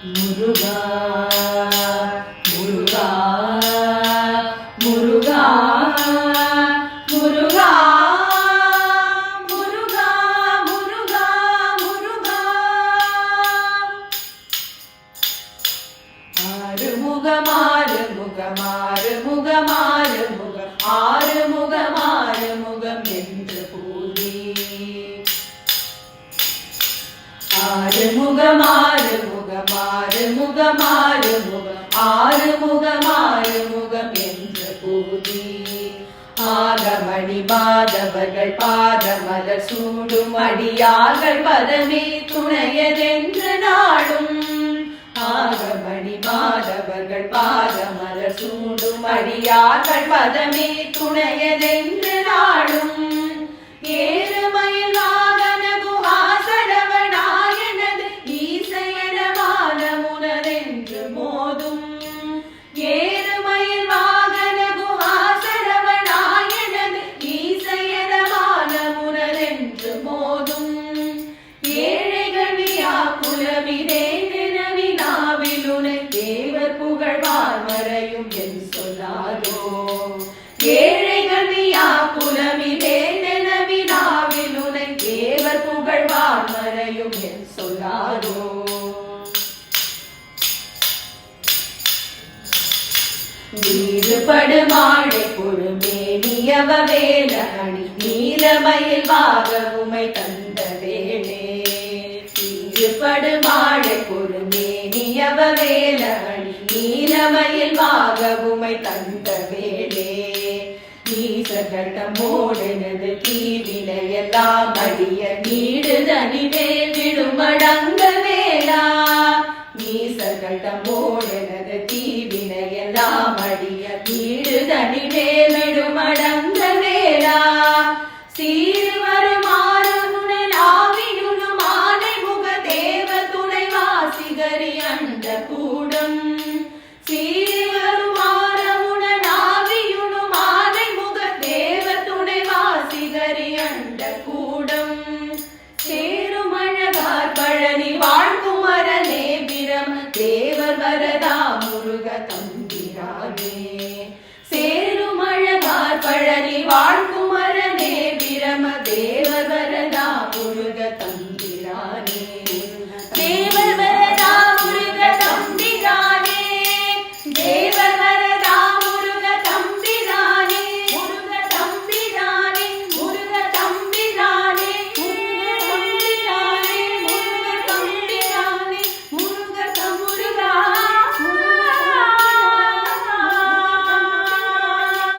முருகா முருகா முருகா முருகா முருகா முருகா முருகா ஆறுமுகமாறு முகமாறு முகமாறு முகம் ஆறுமுகமாறு முகம் என்று கூறி ஆறுமுகமாறு முகமாறு முகமாறு முகம் ஆறுமுகமாறு முகம் என்று கூறி ஆகமணி மாதவர்கள் பாதமலர் சூடும் அடியார்கள் பதமே துணையதென்று நாடும் ஆகமணி மாதவர்கள் பாதமலர் சூடும் அடியார்கள் பதமே துணையதென்று நாடும் ஏறுமயில் வாகன குஹாசரவணாயனது ஈசையனமான முனதென்று மோதும் ஏறுமயில் வாகன குஹாசரவணாயனது ஈசையனமான முனதென்று மோதும் ஏழைகள் வியாக்குலமிதே நினவினாவிலுனை தேவர் புகழ்வார் மறையும் என் சொல்லாதோ ஏழைகள் வியாக்குலமிதே நினவினாவிலுனை தேவர் புகழ்வார் மறையும் என் சொல்லாதோ நீருபடு மாடை பொறுமேனியவ வேலணி நீலமயில் வாகவுமை தந்த வேளே நீருபடு மாடை பொறுமேனியவ வேலணி நீலமயில் வாகவுமை தந்த வேளே நீசகட்டமோடெனது தீவினையெல்லாம் அடிய நீடுதனி வேல் விடுமடங்க வேளா நீசகட்டமோடெனது தீவினையெல்லாம் அடிய நீடுதனி வேல்